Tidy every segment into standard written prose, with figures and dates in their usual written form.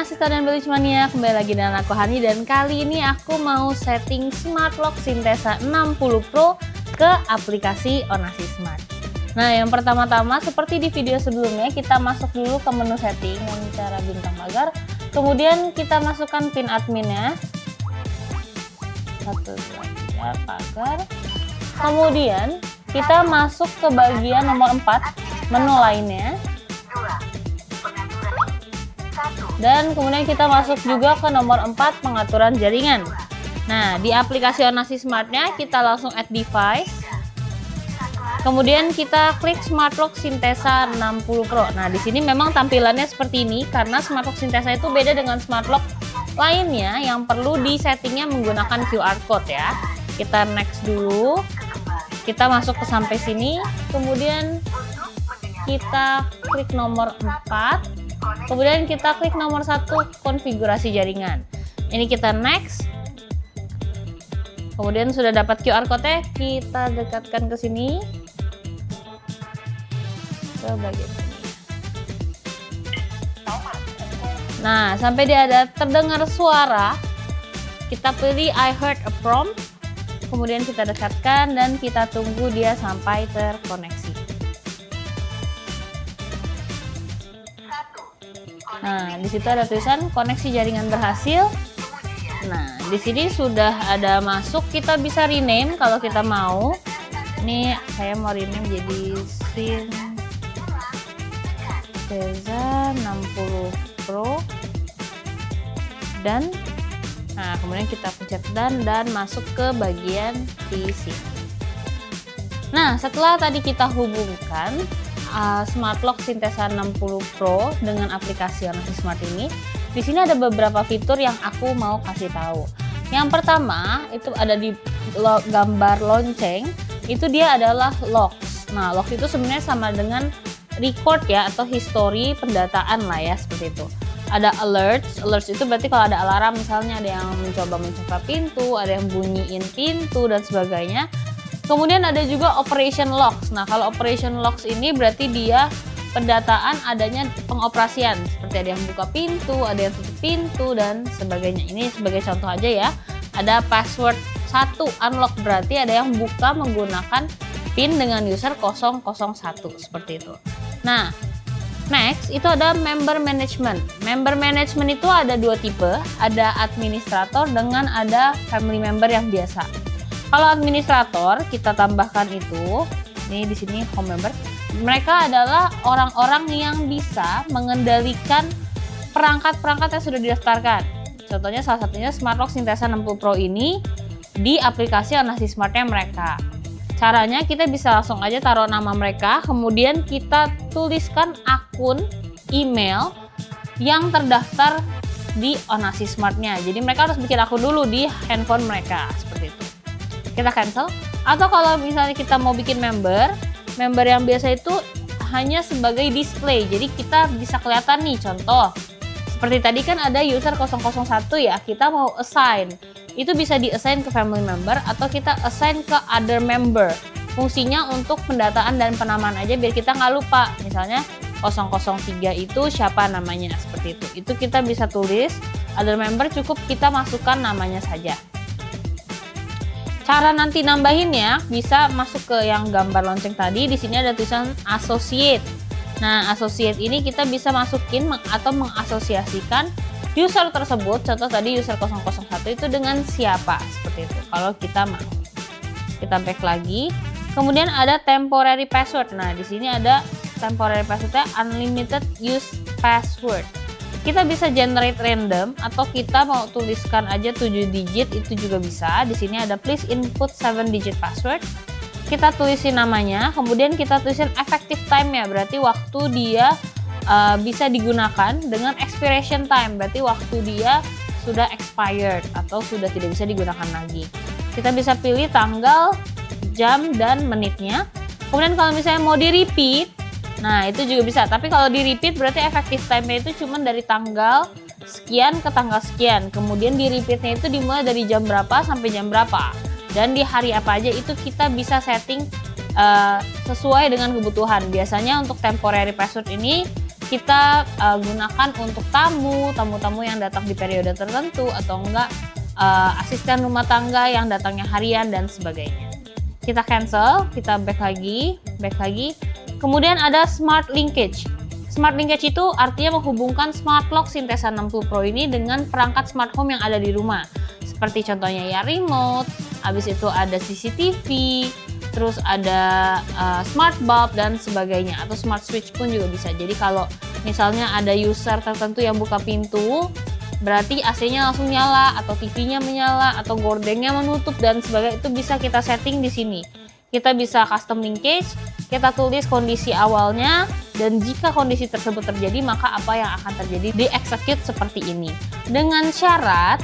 Asisten dan Belich Mania, kembali lagi dengan aku Hani dan kali ini aku mau setting Smart Lock Sintesa 60 Pro ke aplikasi Onasi Smart. Nah, yang pertama-tama seperti di video sebelumnya kita masuk dulu ke menu setting dengan cara bintang pagar. Kemudian kita masukkan pin adminnya 1, 2, 3 pagar. Kemudian kita masuk ke bagian nomor 4 menu lainnya. Dan kemudian kita masuk juga ke nomor 4 pengaturan jaringan. Nah, di aplikasi Onasi Smartnya kita langsung add device. Kemudian kita klik Smart Lock Sintesa 60 Pro. Nah, di sini memang tampilannya seperti ini karena Smart Lock Sintesa itu beda dengan Smart Lock lainnya yang perlu di settingnya menggunakan QR code ya. Kita next dulu. Kita masuk ke sampai sini. Kemudian kita klik nomor 4. Kemudian kita klik nomor 1 konfigurasi jaringan. Ini kita next. Kemudian sudah dapat QR code-nya, kita dekatkan ke sini. Ke bagian sini. Nah, sampai dia ada terdengar suara, kita pilih I heard a prompt. Kemudian kita dekatkan dan kita tunggu dia sampai terkoneksi. Nah, di situ ada tulisan koneksi jaringan berhasil. Nah, di sini sudah ada masuk, kita bisa rename kalau kita mau. Ini saya mau rename jadi Sintesa 60 Pro. Dan nah, kemudian kita pencet dan masuk ke bagian PC. Nah, setelah tadi kita hubungkan Smart Lock Sintesa 60 Pro dengan aplikasi Onasi Smart ini, di sini ada beberapa fitur yang aku mau kasih tahu. Yang pertama itu ada di gambar lonceng, itu dia adalah locks. Nah, locks itu sebenarnya sama dengan record ya, atau history pendataan lah ya, seperti itu. Ada alerts itu berarti kalau ada alarm, misalnya ada yang mencoba pintu, ada yang bunyiin pintu dan sebagainya. Kemudian ada juga operation logs. Nah, kalau operation logs ini berarti dia pendataan adanya pengoperasian. Seperti ada yang buka pintu, ada yang tutup pintu, dan sebagainya. Ini sebagai contoh aja ya. Ada password 1 unlock, berarti ada yang buka menggunakan PIN dengan user 001. Seperti itu. Nah, next itu ada member management. Member management itu ada 2 tipe. Ada administrator dengan ada family member yang biasa. Kalau administrator kita tambahkan itu, ini di sini home member. Mereka adalah orang-orang yang bisa mengendalikan perangkat-perangkat yang sudah didaftarkan. Contohnya salah satunya Smart Lock Sintesa 60 Pro ini di aplikasi Onasi Smartnya mereka. Caranya kita bisa langsung aja taruh nama mereka, kemudian kita tuliskan akun email yang terdaftar di Onasi Smartnya. Jadi mereka harus bikin akun dulu di handphone mereka, seperti itu. Kita cancel. Atau kalau misalnya kita mau bikin member yang biasa itu hanya sebagai display, jadi kita bisa kelihatan nih, contoh seperti tadi kan ada user 001 ya, kita mau assign, itu bisa di-assign ke family member atau kita assign ke other member. Fungsinya untuk pendataan dan penamaan aja biar kita nggak lupa, misalnya 003 itu siapa namanya, seperti itu kita bisa tulis. Other member cukup kita masukkan namanya saja. Cara nanti nambahinnya bisa masuk ke yang gambar lonceng tadi. Di sini ada tulisan associate. Nah, associate ini kita bisa masukin atau mengasosiasikan user tersebut. Contoh tadi user 001 itu dengan siapa, seperti itu. Kalau kita mau. Kita back lagi. Kemudian ada temporary password. Nah, di sini ada temporary passwordnya unlimited use password. Kita bisa generate random atau kita mau tuliskan aja 7 digit, itu juga bisa. Di sini ada please input 7 digit password. Kita tulisin namanya, kemudian kita tulisin effective time-nya, berarti waktu dia bisa digunakan, dengan expiration time, berarti waktu dia sudah expired atau sudah tidak bisa digunakan lagi. Kita bisa pilih tanggal, jam, dan menitnya. Kemudian kalau misalnya mau di-repeat, nah itu juga bisa, tapi kalau di repeat berarti effective time-nya itu cuma dari tanggal sekian ke tanggal sekian. Kemudian di repeatnya itu dimulai dari jam berapa sampai jam berapa. Dan di hari apa aja itu kita bisa setting sesuai dengan kebutuhan. Biasanya untuk temporary password ini kita gunakan untuk tamu-tamu yang datang di periode tertentu, atau enggak asisten rumah tangga yang datangnya harian dan sebagainya. Kita cancel, kita back lagi. Kemudian ada Smart Linkage. Smart Linkage itu artinya menghubungkan Smart Lock Syntesa 60 Pro ini dengan perangkat smart home yang ada di rumah. Seperti contohnya ya remote, habis itu ada CCTV, terus ada smart bulb dan sebagainya, atau smart switch pun juga bisa. Jadi kalau misalnya ada user tertentu yang buka pintu, berarti AC-nya langsung nyala, atau TV-nya menyala, atau gordengnya menutup dan sebagainya, itu bisa kita setting di sini. Kita bisa custom linkage, kita tulis kondisi awalnya, dan jika kondisi tersebut terjadi, maka apa yang akan terjadi di execute seperti ini. Dengan syarat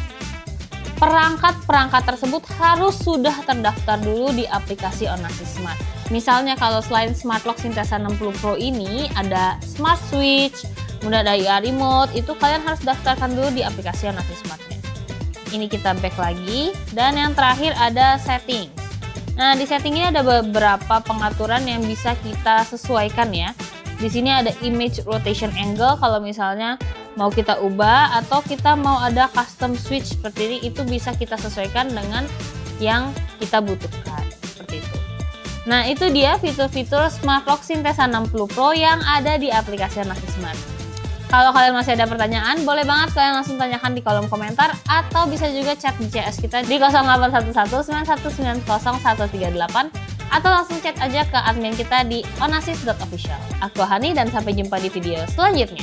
perangkat-perangkat tersebut harus sudah terdaftar dulu di aplikasi Onassis Smart. Misalnya kalau selain Smart Lock Syntesa 60 Pro ini ada Smart Switch, kemudian ada IA Remote, itu kalian harus daftarkan dulu di aplikasi Onassis Smart-nya. Ini kita back lagi, dan yang terakhir ada Settings. Nah, di setting ini ada beberapa pengaturan yang bisa kita sesuaikan ya. Di sini ada Image Rotation Angle, kalau misalnya mau kita ubah atau kita mau ada custom switch seperti ini, itu bisa kita sesuaikan dengan yang kita butuhkan, seperti itu. Nah, itu dia fitur-fitur Smart Lock Syntesa 60 Pro yang ada di aplikasi Onassis Smart. Kalau kalian masih ada pertanyaan, boleh banget kalian langsung tanyakan di kolom komentar, atau bisa juga chat di CS kita di 081191901138, atau langsung chat aja ke admin kita di onassis.official. Aku Hani, dan sampai jumpa di video selanjutnya.